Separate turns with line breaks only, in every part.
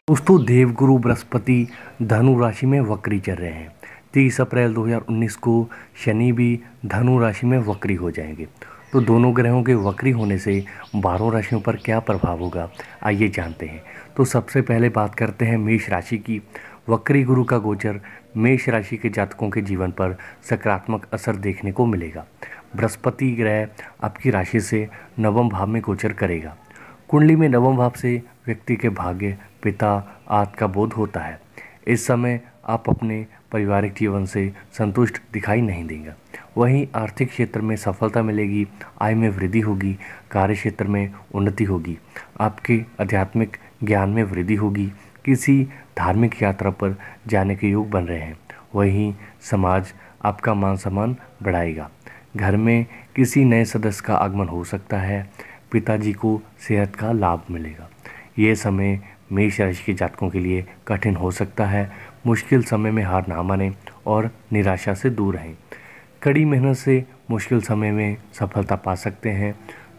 दोस्तों, देवगुरु बृहस्पति धनु राशि में वक्री चल रहे हैं। 30 अप्रैल 2019 को शनि भी धनु राशि में वक्री हो जाएंगे। तो दोनों ग्रहों के वक्री होने से 12 राशियों पर क्या प्रभाव होगा, आइए जानते हैं। तो सबसे पहले बात करते हैं मेष राशि की। वक्री गुरु का गोचर मेष राशि के जातकों के जीवन पर सकारात्मक असर देखने को मिलेगा। बृहस्पति ग्रह आपकी राशि से नवम भाव में गोचर करेगा। कुंडली में नवम भाव से व्यक्ति के भाग्य, पिता आदि का बोध होता है। इस समय आप अपने पारिवारिक जीवन से संतुष्ट दिखाई नहीं देगा। वहीं आर्थिक क्षेत्र में सफलता मिलेगी, आय में वृद्धि होगी, कार्य क्षेत्र में उन्नति होगी, आपके आध्यात्मिक ज्ञान में वृद्धि होगी, किसी धार्मिक यात्रा पर जाने के योग बन रहे हैं। वहीं समाज आपका मान सम्मान बढ़ाएगा। घर में किसी नए सदस्य का आगमन हो सकता है। पिताजी को सेहत का लाभ मिलेगा। ये समय मेष राशि के जातकों के लिए कठिन हो सकता है। मुश्किल समय में हार ना मानें और निराशा से दूर रहें। कड़ी मेहनत से मुश्किल समय में सफलता पा सकते हैं।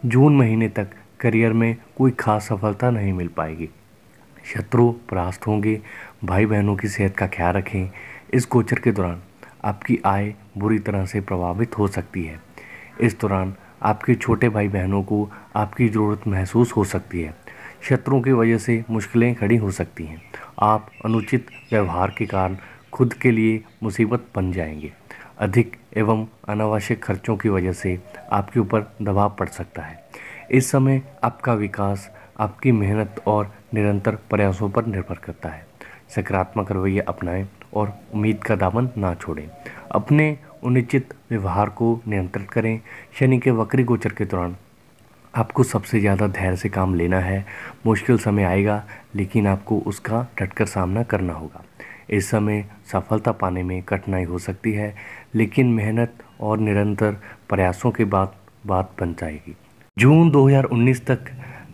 जून महीने तक करियर में कोई खास सफलता नहीं मिल पाएगी। शत्रु परास्त होंगे। भाई बहनों की सेहत का ख्याल रखें। इस गोचर के दौरान आपकी आय बुरी तरह से प्रभावित हो सकती है। इस दौरान आपके छोटे भाई बहनों को आपकी ज़रूरत महसूस हो सकती है। शत्रुओं की वजह से मुश्किलें खड़ी हो सकती हैं। आप अनुचित व्यवहार के कारण खुद के लिए मुसीबत बन जाएंगे। अधिक एवं अनावश्यक खर्चों की वजह से आपके ऊपर दबाव पड़ सकता है। इस समय आपका विकास आपकी मेहनत और निरंतर प्रयासों पर निर्भर करता है। सकारात्मक रवैया अपनाएं और उम्मीद का दामन ना छोड़ें। अपने अनुचित व्यवहार को नियंत्रित करें। शनि के वक्री गोचर के दौरान आपको सबसे ज़्यादा धैर्य से काम लेना है। मुश्किल समय आएगा, लेकिन आपको उसका डटकर सामना करना होगा। इस समय सफलता पाने में कठिनाई हो सकती है, लेकिन मेहनत और निरंतर प्रयासों के बाद बात बन जाएगी। जून 2019 तक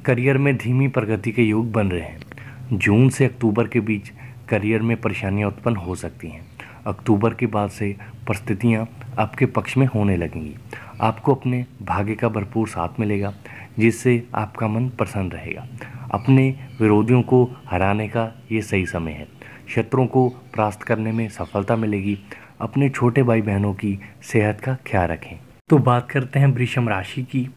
करियर में धीमी प्रगति के योग बन रहे हैं। जून से अक्टूबर के बीच करियर में परेशानियां उत्पन्न हो सकती हैं। अक्टूबर के बाद से परिस्थितियां आपके पक्ष में होने लगेंगी। आपको अपने भाग्य का भरपूर साथ मिलेगा, जिससे आपका मन प्रसन्न रहेगा। अपने विरोधियों को हराने का ये सही समय है। शत्रुओं को परास्त करने में सफलता मिलेगी। अपने छोटे भाई बहनों की सेहत का ख्याल रखें। तो बात करते हैं वृषभ राशि की।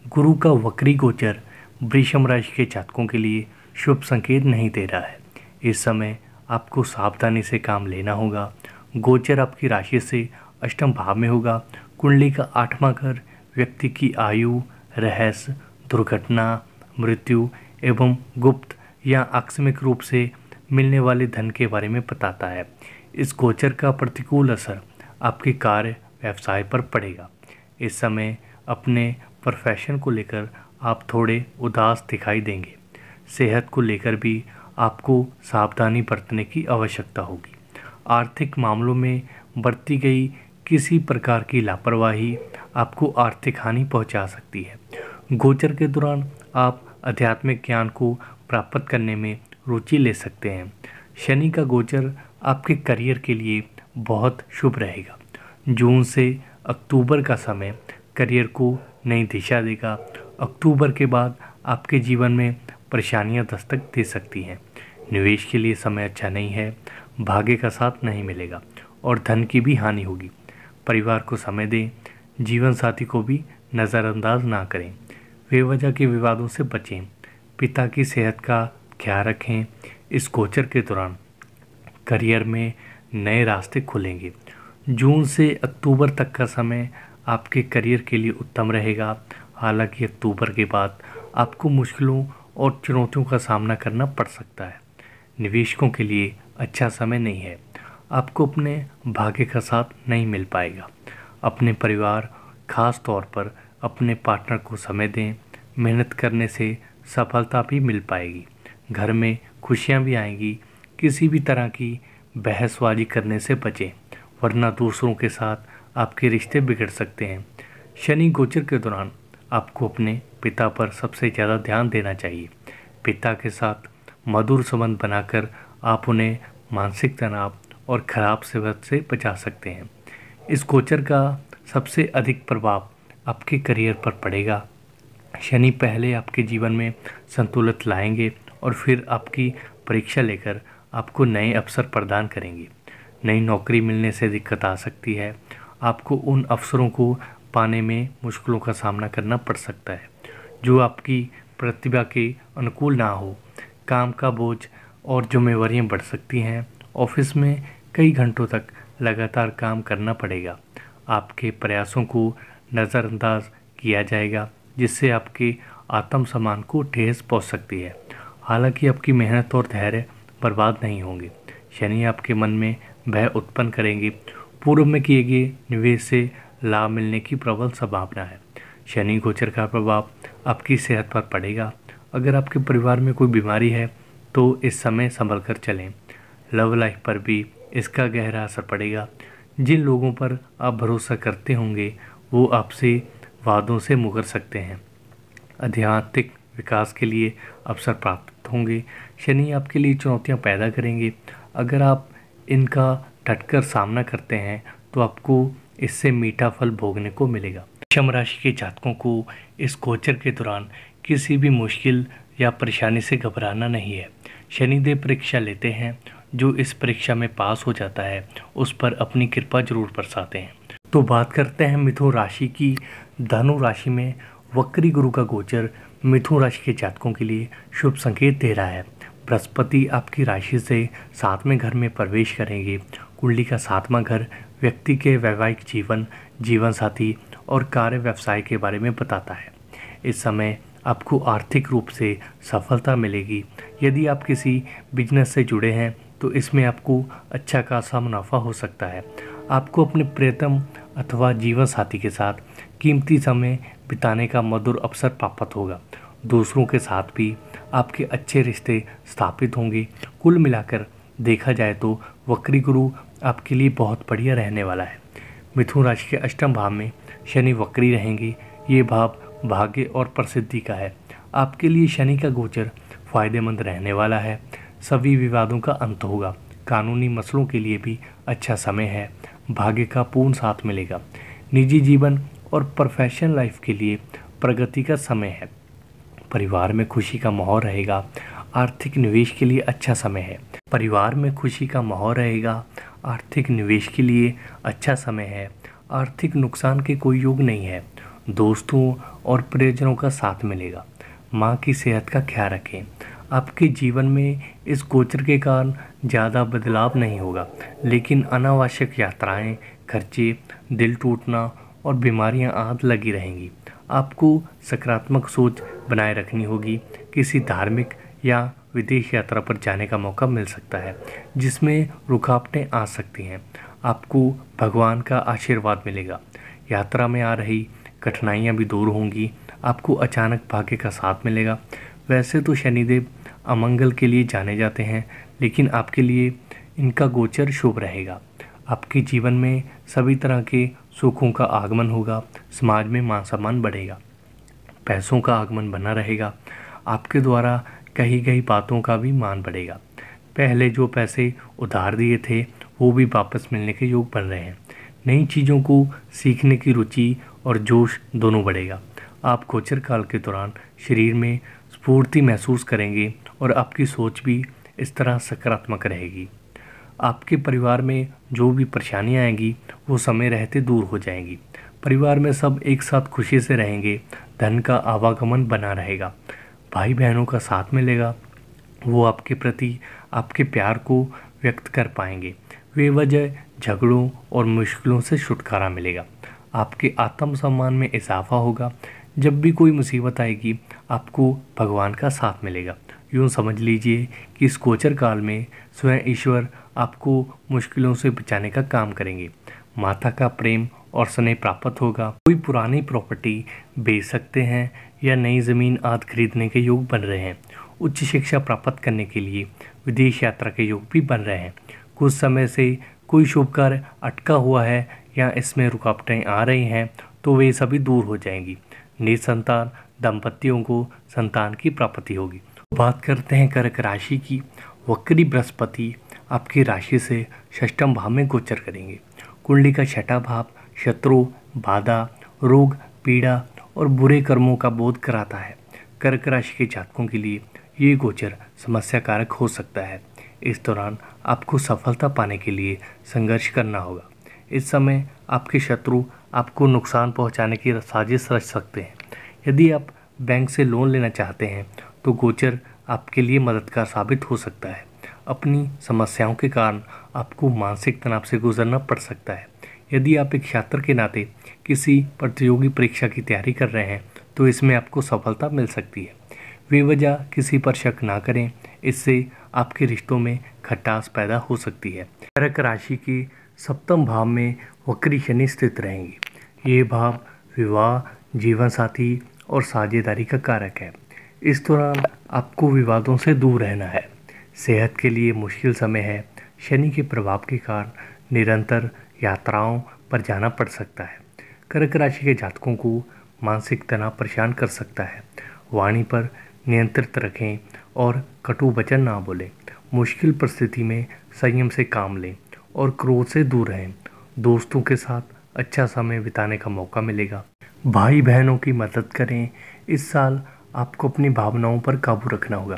गुरु का वक्री गोचर वृषभ राशि के जातकों के लिए शुभ संकेत नहीं दे रहा है। इस समय आपको सावधानी से काम लेना होगा। गोचर आपकी राशि से अष्टम भाव में होगा। कुंडली का 8वां घर व्यक्ति की आयु, रहस्य, दुर्घटना, मृत्यु एवं गुप्त या आकस्मिक रूप से मिलने वाले धन के बारे में बताता है। इस गोचर का प्रतिकूल असर आपके कार्य व्यवसाय पर पड़ेगा। इस समय अपने प्रोफेशन को लेकर आप थोड़े उदास दिखाई देंगे। सेहत को लेकर भी आपको सावधानी बरतने की आवश्यकता होगी। आर्थिक मामलों में बरती गई किसी प्रकार की लापरवाही आपको आर्थिक हानि पहुंचा सकती है। गोचर के दौरान आप आध्यात्मिक ज्ञान को प्राप्त करने में रुचि ले सकते हैं। शनि का गोचर आपके करियर के लिए बहुत शुभ रहेगा। जून से अक्टूबर का समय करियर को नई दिशा देगा। अक्टूबर के बाद आपके जीवन में परेशानियां दस्तक दे सकती हैं। निवेश के लिए समय अच्छा नहीं है। भाग्य का साथ नहीं मिलेगा और धन की भी हानि होगी। परिवार को समय दें। जीवन साथी को भी नज़रअंदाज ना करें। बेवजह के विवादों से बचें। पिता की सेहत का ख्याल रखें। इस गोचर के दौरान करियर में नए रास्ते खुलेंगे। जून से अक्टूबर तक का समय आपके करियर के लिए उत्तम रहेगा। हालांकि अक्टूबर के बाद आपको मुश्किलों और चुनौतियों का सामना करना पड़ सकता है। निवेशकों के लिए अच्छा समय नहीं है। आपको अपने भाग्य का साथ नहीं मिल पाएगा। अपने परिवार, खास तौर पर अपने पार्टनर को समय दें। मेहनत करने से सफलता भी मिल पाएगी। घर में खुशियां भी आएंगी। किसी भी तरह की बहसबाजी करने से बचें, वरना दूसरों के साथ आपके रिश्ते बिगड़ सकते हैं। शनि गोचर के दौरान आपको अपने पिता पर सबसे ज़्यादा ध्यान देना चाहिए। पिता के साथ मधुर संबंध बनाकर आप उन्हें मानसिक तनाव और खराब सेहत से बचा सकते हैं। इस गोचर का सबसे अधिक प्रभाव आपके करियर पर पड़ेगा। शनि पहले आपके जीवन में संतुलित लाएंगे और फिर आपकी परीक्षा लेकर आपको नए अवसर प्रदान करेंगे। नई नौकरी मिलने से दिक्कत आ सकती है। आपको उन अवसरों को पाने में मुश्किलों का सामना करना पड़ सकता है जो आपकी प्रतिभा के अनुकूल ना हो। काम का बोझ और जिम्मेवारियां बढ़ सकती हैं। ऑफिस में कई घंटों तक लगातार काम करना पड़ेगा। आपके प्रयासों को नज़रअंदाज किया जाएगा जिससे आपके आत्मसम्मान को ठेस पहुंच सकती है। हालांकि आपकी मेहनत और धैर्य बर्बाद नहीं होंगे। शनि आपके मन में भय उत्पन्न करेंगे। पूर्व में किए गए निवेश से लाभ मिलने की प्रबल संभावना है। शनि गोचर का प्रभाव आपकी सेहत पर पड़ेगा। अगर आपके परिवार में कोई बीमारी है तो इस समय संभल कर चलें। लव लाइफ पर भी इसका गहरा असर पड़ेगा। जिन लोगों पर आप भरोसा करते होंगे वो आपसे वादों से मुकर सकते हैं। आध्यात्मिक विकास के लिए अवसर प्राप्त होंगे। शनि आपके लिए चुनौतियां पैदा करेंगे। अगर आप इनका डटकर सामना करते हैं तो आपको इससे मीठा फल भोगने को मिलेगा। वृषभ राशि के जातकों को इस गोचर के दौरान किसी भी मुश्किल या परेशानी से घबराना नहीं है। शनिदेव परीक्षा लेते हैं। जो इस परीक्षा में पास हो जाता है उस पर अपनी कृपा जरूर बरसाते हैं। तो बात करते हैं मिथुन राशि की। धनु राशि में वक्री गुरु का गोचर मिथुन राशि के जातकों के लिए शुभ संकेत दे रहा है। बृहस्पति आपकी राशि से 7वें घर में प्रवेश करेंगे। कुंडली का 7वां घर व्यक्ति के वैवाहिक जीवन, जीवन साथी और कार्य व्यवसाय के बारे में बताता है। इस समय आपको आर्थिक रूप से सफलता मिलेगी। यदि आप किसी बिजनेस से जुड़े हैं तो इसमें आपको अच्छा खासा मुनाफा हो सकता है। आपको अपने प्रियतम अथवा जीवन साथी के साथ कीमती समय बिताने का मधुर अवसर प्राप्त होगा। दूसरों के साथ भी आपके अच्छे रिश्ते स्थापित होंगे। कुल मिलाकर देखा जाए तो वक्री गुरु आपके लिए बहुत बढ़िया रहने वाला है। मिथुन राशि के अष्टम भाव में शनि वक्री रहेंगे। ये भाव भाग्य और प्रसिद्धि का है। आपके लिए शनि का गोचर फायदेमंद रहने वाला है। सभी विवादों का अंत होगा। कानूनी मसलों के लिए भी अच्छा समय है। भाग्य का पूर्ण साथ मिलेगा। निजी जीवन और प्रोफेशनल लाइफ के लिए प्रगति का समय है। परिवार में खुशी का माहौल रहेगा। आर्थिक निवेश के लिए अच्छा समय है। परिवार में खुशी का माहौल रहेगा। आर्थिक निवेश के लिए अच्छा समय है। आर्थिक नुकसान के कोई योग नहीं है। दोस्तों और प्रियजनों का साथ मिलेगा। माँ की सेहत का ख्याल रखें। आपके जीवन में इस गोचर के कारण ज़्यादा बदलाव नहीं होगा, लेकिन अनावश्यक यात्राएं, खर्चे, दिल टूटना और बीमारियां आदि लगी रहेंगी। आपको सकारात्मक सोच बनाए रखनी होगी। किसी धार्मिक या विदेश यात्रा पर जाने का मौका मिल सकता है जिसमें रुकावटें आ सकती हैं। आपको भगवान का आशीर्वाद मिलेगा। यात्रा में आ रही कठिनाइयाँ भी दूर होंगी। आपको अचानक भाग्य का साथ मिलेगा। वैसे तो शनिदेव अमंगल के लिए जाने जाते हैं, लेकिन आपके लिए इनका गोचर शुभ रहेगा। आपके जीवन में सभी तरह के सुखों का आगमन होगा। समाज में मान सम्मान बढ़ेगा। पैसों का आगमन बना रहेगा। आपके द्वारा कही गई बातों का भी मान बढ़ेगा। पहले जो पैसे उधार दिए थे वो भी वापस मिलने के योग बन रहे हैं। नई चीज़ों को सीखने की रुचि और जोश दोनों बढ़ेगा। आप गोचर काल के दौरान शरीर में स्फूर्ति महसूस करेंगे और आपकी सोच भी इस तरह सकारात्मक रहेगी। आपके परिवार में जो भी परेशानियां आएंगी वो समय रहते दूर हो जाएंगी। परिवार में सब एक साथ खुशी से रहेंगे। धन का आवागमन बना रहेगा। भाई बहनों का साथ मिलेगा। वो आपके प्रति आपके प्यार को व्यक्त कर पाएंगे। बेवजह झगड़ों और मुश्किलों से छुटकारा मिलेगा। आपके आत्मसम्मान में इजाफा होगा। जब भी कोई मुसीबत आएगी आपको भगवान का साथ मिलेगा। यूँ समझ लीजिए कि इस गोचर काल में स्वयं ईश्वर आपको मुश्किलों से बचाने का काम करेंगे। माता का प्रेम और स्नेह प्राप्त होगा। कोई पुरानी प्रॉपर्टी बेच सकते हैं या नई ज़मीन आदि खरीदने के योग बन रहे हैं। उच्च शिक्षा प्राप्त करने के लिए विदेश यात्रा के योग भी बन रहे हैं। कुछ समय से कोई शुभ कार्य अटका हुआ है या इसमें रुकावटें आ रही हैं तो वे सभी दूर हो जाएंगी। निसंतान दंपतियों को संतान की प्राप्ति होगी। बात करते हैं कर्क राशि की। वक्री बृहस्पति आपकी राशि से षष्ठम भाव में गोचर करेंगे। कुंडली का छठा भाव शत्रु, बाधा, रोग, पीड़ा और बुरे कर्मों का बोध कराता है। कर्क राशि के जातकों के लिए ये गोचर समस्या कारक हो सकता है। इस दौरान आपको सफलता पाने के लिए संघर्ष करना होगा। इस समय आपके शत्रु आपको नुकसान पहुंचाने की साजिश रच सकते हैं। यदि आप बैंक से लोन लेना चाहते हैं तो गोचर आपके लिए मददगार साबित हो सकता है। अपनी समस्याओं के कारण आपको मानसिक तनाव से गुजरना पड़ सकता है। यदि आप एक छात्र के नाते किसी प्रतियोगी परीक्षा की तैयारी कर रहे हैं तो इसमें आपको सफलता मिल सकती है। बेवजह किसी पर शक ना करें, इससे आपके रिश्तों में खटास पैदा हो सकती है। कर्क राशि के सप्तम भाव में वक्री शनि स्थित रहेंगे। ये भाव विवाह, जीवन साथी और साझेदारी का कारक है। इस दौरान आपको विवादों से दूर रहना है। सेहत के लिए मुश्किल समय है। शनि के प्रभाव के कारण निरंतर यात्राओं पर जाना पड़ सकता है। कर्क राशि के जातकों को मानसिक तनाव परेशान कर सकता है। वाणी पर नियंत्रित रखें और कटु वचन ना बोलें। मुश्किल परिस्थिति में संयम से काम लें और क्रोध से दूर रहें। दोस्तों के साथ अच्छा समय बिताने का मौका मिलेगा। भाई बहनों की मदद करें। इस साल आपको अपनी भावनाओं पर काबू रखना होगा।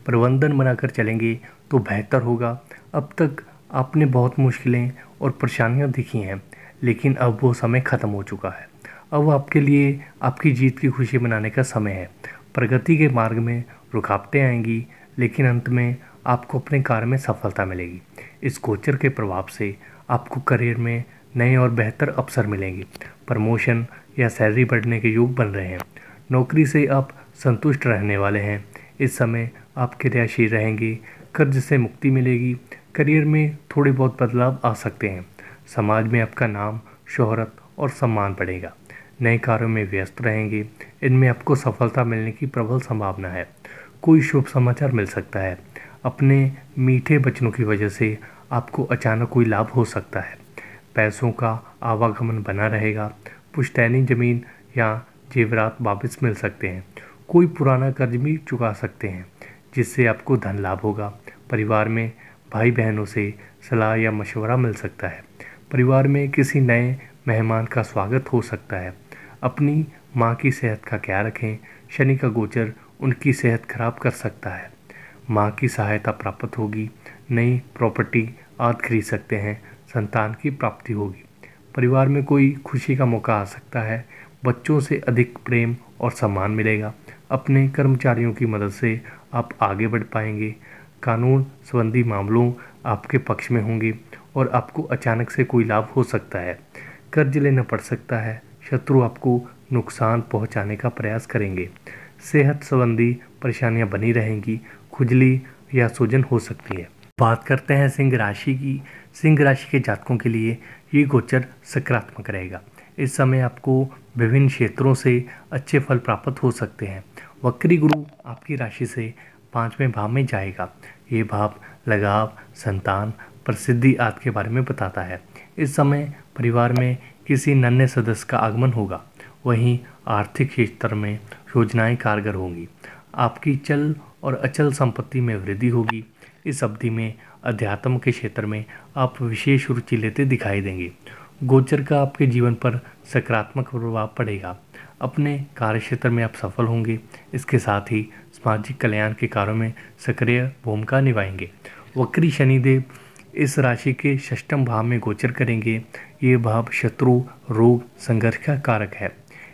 प्रबंधन बनाकर चलेंगे तो बेहतर होगा। अब तक आपने बहुत मुश्किलें और परेशानियां देखी हैं, लेकिन अब वो समय ख़त्म हो चुका है। अब आपके लिए आपकी जीत की खुशी मनाने का समय है। प्रगति के मार्ग में रुकावटें आएंगी, लेकिन अंत में आपको अपने कार्य में सफलता मिलेगी। इस गोचर के प्रभाव से आपको करियर में नए और बेहतर अवसर मिलेंगे। प्रमोशन या सैलरी बढ़ने के योग बन रहे हैं। नौकरी से आप संतुष्ट रहने वाले हैं। इस समय आप क्रियाशील रहेंगे। कर्ज से मुक्ति मिलेगी। करियर में थोड़े बहुत बदलाव आ सकते हैं। समाज में आपका नाम, शोहरत और सम्मान बढ़ेगा। नए कार्यों में व्यस्त रहेंगे। इनमें आपको सफलता मिलने की प्रबल संभावना है। कोई शुभ समाचार मिल सकता है। अपने मीठे वचनों की वजह से आपको अचानक कोई लाभ हो सकता है। पैसों का आवागमन बना रहेगा। पुश्तैनी जमीन या जेवरात वापस मिल सकते हैं। कोई पुराना कर्ज भी चुका सकते हैं, जिससे आपको धन लाभ होगा। परिवार में भाई बहनों से सलाह या मशवरा मिल सकता है। परिवार में किसी नए मेहमान का स्वागत हो सकता है। अपनी माँ की सेहत का ख्याल रखें। शनि का गोचर उनकी सेहत खराब कर सकता है। माँ की सहायता प्राप्त होगी। नई प्रॉपर्टी आदि खरीद सकते हैं। संतान की प्राप्ति होगी। परिवार में कोई खुशी का मौका आ सकता है। बच्चों से अधिक प्रेम और सम्मान मिलेगा। अपने कर्मचारियों की मदद से आप आगे बढ़ पाएंगे। कानून संबंधी मामलों आपके पक्ष में होंगे और आपको अचानक से कोई लाभ हो सकता है। कर्ज लेना पड़ सकता है। शत्रु आपको नुकसान पहुंचाने का प्रयास करेंगे। सेहत संबंधी परेशानियां बनी रहेंगी। खुजली या सूजन हो सकती है। बात करते हैं सिंह राशि की। सिंह राशि के जातकों के लिए ये गोचर सकारात्मक रहेगा। इस समय आपको विभिन्न क्षेत्रों से अच्छे फल प्राप्त हो सकते हैं। वक्री गुरु आपकी राशि से 5वें भाव में जाएगा। ये भाव लगाव, संतान, प्रसिद्धि आदि के बारे में बताता है। इस समय परिवार में किसी नन्हे सदस्य का आगमन होगा। वहीं आर्थिक क्षेत्र में योजनाएं कारगर होंगी। आपकी चल और अचल संपत्ति में वृद्धि होगी। इस अवधि में अध्यात्म के क्षेत्र में आप विशेष रुचि लेते दिखाई देंगे। गोचर का आपके जीवन पर सकारात्मक प्रभाव पड़ेगा। अपने कार्यक्षेत्र में आप सफल होंगे। इसके साथ ही सामाजिक कल्याण के कार्यों में सक्रिय भूमिका निभाएंगे। वक्री शनिदेव इस राशि के षष्ठम भाव में गोचर करेंगे। ये भाव शत्रु, रोग, संघर्ष का कारक है।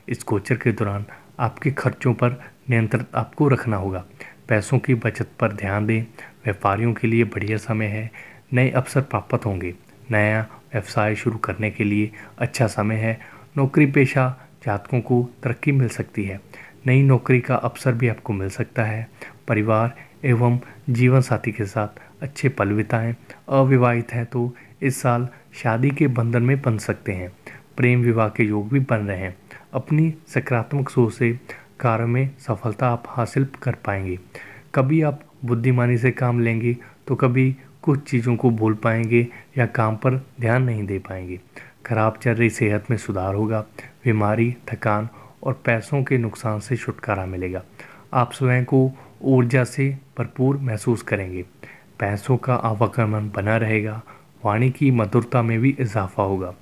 इस गोचर के दौरान आपके खर्चों पर नियंत्रण आपको रखना होगा। पैसों की बचत पर ध्यान दें। व्यापारियों के लिए बढ़िया समय है। नए अवसर प्राप्त होंगे। नया व्यवसाय शुरू करने के लिए अच्छा समय है। नौकरी पेशा जातकों को तरक्की मिल सकती है। नई नौकरी का अवसर भी आपको मिल सकता है। परिवार एवं जीवन साथी के साथ अच्छे पल बिताएं। अविवाहित हैं तो इस साल शादी के बंधन में बंध सकते हैं। प्रेम विवाह के योग भी बन रहे हैं। अपनी सकारात्मक सोच से कार्य में सफलता आप हासिल कर पाएंगे। कभी आप बुद्धिमानी से काम लेंगे तो कभी कुछ चीज़ों को भूल पाएंगे या काम पर ध्यान नहीं दे पाएंगे। खराब चल रही सेहत में सुधार होगा। बीमारी, थकान और पैसों के नुकसान से छुटकारा मिलेगा। आप स्वयं को ऊर्जा से भरपूर महसूस करेंगे। पैसों का आवागमन बना रहेगा। वाणी की मधुरता में भी इजाफा होगा।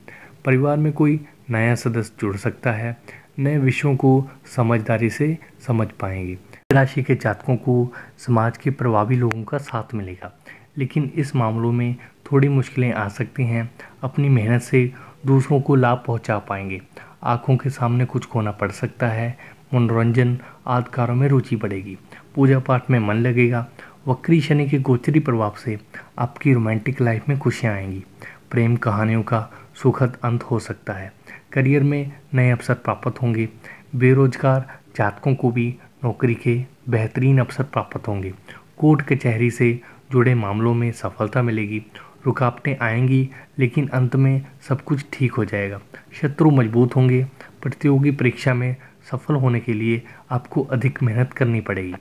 परिवार में कोई नया सदस्य जुड़ सकता है। नए विषयों को समझदारी से समझ पाएंगे। राशि के जातकों को समाज के प्रभावी लोगों का साथ मिलेगा, लेकिन इस मामलों में थोड़ी मुश्किलें आ सकती हैं। अपनी मेहनत से दूसरों को लाभ पहुंचा पाएंगे। आंखों के सामने कुछ खोना पड़ सकता है। मनोरंजन आदि कार्यों में रुचि बढ़ेगी। पूजा पाठ में मन लगेगा। वक्री शनि के गोचरी प्रभाव से आपकी रोमांटिक लाइफ में खुशियाँ आएंगी। प्रेम कहानियों का सुखद अंत हो सकता है। करियर में नए अवसर प्राप्त होंगे। बेरोजगार जातकों को भी नौकरी के बेहतरीन अवसर प्राप्त होंगे। कोर्ट कचहरी से जुड़े मामलों में सफलता मिलेगी। रुकावटें आएंगी, लेकिन अंत में सब कुछ ठीक हो जाएगा। शत्रु मजबूत होंगे। प्रतियोगी परीक्षा में सफल होने के लिए आपको अधिक मेहनत करनी पड़ेगी।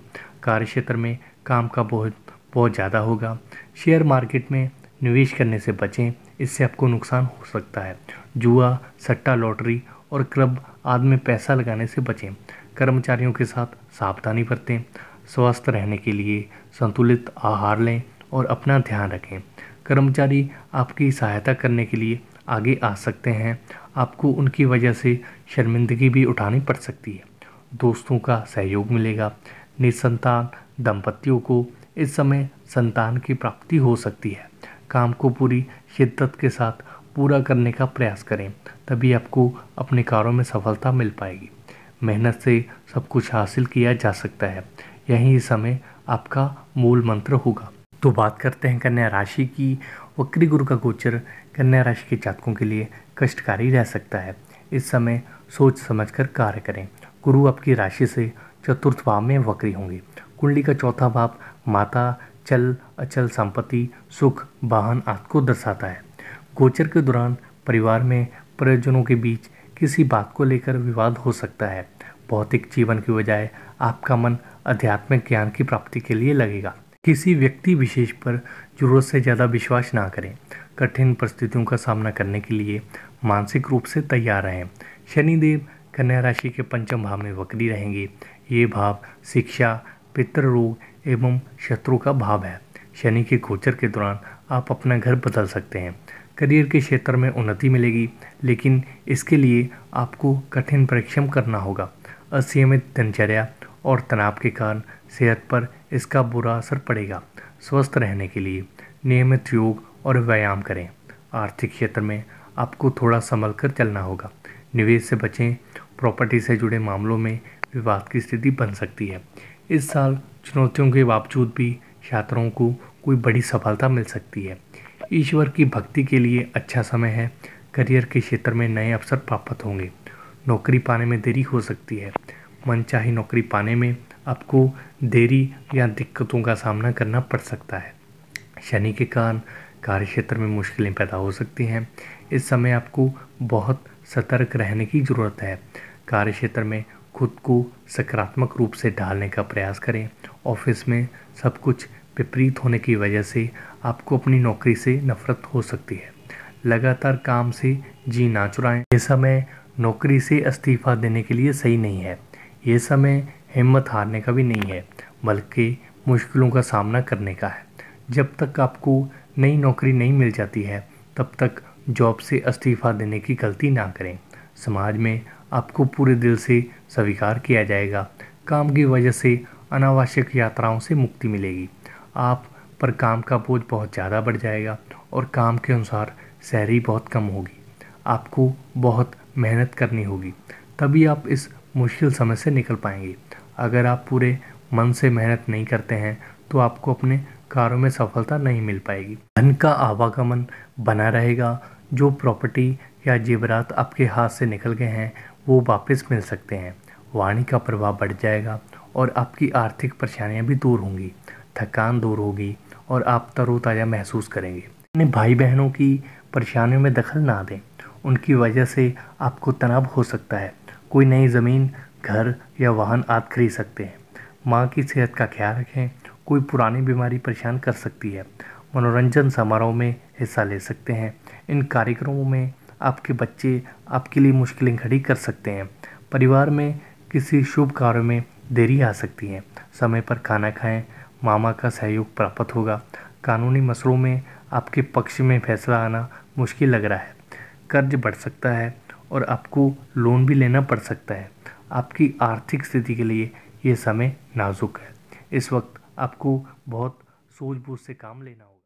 कार्यक्षेत्र में काम का बोझ बहुत ज़्यादा होगा। शेयर मार्केट में निवेश करने से बचें, इससे आपको नुकसान हो सकता है। जुआ, सट्टा, लॉटरी और क्लब आदि में पैसा लगाने से बचें। कर्मचारियों के साथ सावधानी बरतें। स्वस्थ रहने के लिए संतुलित आहार लें और अपना ध्यान रखें। कर्मचारी आपकी सहायता करने के लिए आगे आ सकते हैं। आपको उनकी वजह से शर्मिंदगी भी उठानी पड़ सकती है। दोस्तों का सहयोग मिलेगा। निसंतान दंपतियों को इस समय संतान की प्राप्ति हो सकती है। काम को पूरी शिद्दत के साथ पूरा करने का प्रयास करें, तभी आपको अपने कार्यों में सफलता मिल पाएगी। मेहनत से सब कुछ हासिल किया जा सकता है। यही समय आपका मूल मंत्र होगा। तो बात करते हैं कन्या राशि की। वक्री गुरु का गोचर कन्या राशि के जातकों के लिए कष्टकारी रह सकता है। इस समय सोच समझकर कार्य करें। गुरु आपकी राशि से चतुर्थ भाव में वक्री होंगे। कुंडली का चौथा भाव माता, चल अचल संपत्ति, सुख, वाहन आदि को दर्शाता है। गोचर के दौरान परिवार में परिजनों के बीच किसी बात को लेकर विवाद हो सकता है। भौतिक जीवन की बजाय आपका मन आध्यात्मिक ज्ञान की प्राप्ति के लिए लगेगा। किसी व्यक्ति विशेष पर जरूरत से ज़्यादा विश्वास ना करें। कठिन परिस्थितियों का सामना करने के लिए मानसिक रूप से तैयार रहें। शनिदेव कन्या राशि के पंचम भाव में वक्री रहेंगे। ये भाव शिक्षा, पितृ रोग एवं शत्रु का भाव है। शनि के गोचर के दौरान आप अपना घर बदल सकते हैं। करियर के क्षेत्र में उन्नति मिलेगी, लेकिन इसके लिए आपको कठिन परिश्रम करना होगा। असीमित दिनचर्या और तनाव के कारण सेहत पर इसका बुरा असर पड़ेगा। स्वस्थ रहने के लिए नियमित योग और व्यायाम करें। आर्थिक क्षेत्र में आपको थोड़ा संभल कर चलना होगा। निवेश से बचें। प्रॉपर्टी से जुड़े मामलों में विवाद की स्थिति बन सकती है। इस साल चुनौतियों के बावजूद भी छात्रों को कोई बड़ी सफलता मिल सकती है। ईश्वर की भक्ति के लिए अच्छा समय है। करियर के क्षेत्र में नए अवसर प्राप्त होंगे। नौकरी पाने में देरी हो सकती है। मनचाही नौकरी पाने में आपको देरी या दिक्कतों का सामना करना पड़ सकता है। शनि के कारण कार्यक्षेत्र में मुश्किलें पैदा हो सकती हैं। इस समय आपको बहुत सतर्क रहने की ज़रूरत है। कार्यक्षेत्र में खुद को सकारात्मक रूप से ढालने का प्रयास करें। ऑफिस में सब कुछ विपरीत होने की वजह से आपको अपनी नौकरी से नफरत हो सकती है। लगातार काम से जी ना चुराएं। ये समय नौकरी से इस्तीफा देने के लिए सही नहीं है। ये समय हिम्मत हारने का भी नहीं है, बल्कि मुश्किलों का सामना करने का है। जब तक आपको नई नौकरी नहीं मिल जाती है, तब तक जॉब से इस्तीफा देने की गलती ना करें। समाज में आपको पूरे दिल से स्वीकार किया जाएगा। काम की वजह से अनावश्यक यात्राओं से मुक्ति मिलेगी। आप पर काम का बोझ बहुत ज़्यादा बढ़ जाएगा और काम के अनुसार सैलरी बहुत कम होगी। आपको बहुत मेहनत करनी होगी, तभी आप इस मुश्किल समय से निकल पाएंगे। अगर आप पूरे मन से मेहनत नहीं करते हैं तो आपको अपने कार्यों में सफलता नहीं मिल पाएगी। धन का आवागमन बना रहेगा। जो प्रॉपर्टी या जेवरात आपके हाथ से निकल गए हैं वो वापस मिल सकते हैं। वाणी का प्रभाव बढ़ जाएगा और आपकी आर्थिक परेशानियां भी दूर होंगी। थकान दूर होगी और आप तरोताज़ा महसूस करेंगे। अपने भाई बहनों की परेशानियों में दखल ना दें। उनकी वजह से आपको तनाव हो सकता है। कोई नई ज़मीन, घर या वाहन आदि खरीद सकते हैं। माँ की सेहत का ख्याल रखें। कोई पुरानी बीमारी परेशान कर सकती है। मनोरंजन समारोह में हिस्सा ले सकते हैं। इन कार्यक्रमों में आपके बच्चे आपके लिए मुश्किलें खड़ी कर सकते हैं। परिवार में किसी शुभ कार्य में देरी आ सकती है। समय पर खाना खाएं। मामा का सहयोग प्राप्त होगा। कानूनी मसलों में आपके पक्ष में फैसला आना मुश्किल लग रहा है। कर्ज बढ़ सकता है और आपको लोन भी लेना पड़ सकता है। आपकी आर्थिक स्थिति के लिए ये समय नाजुक है। इस वक्त आपको बहुत सूझबूझ से काम लेना होगा।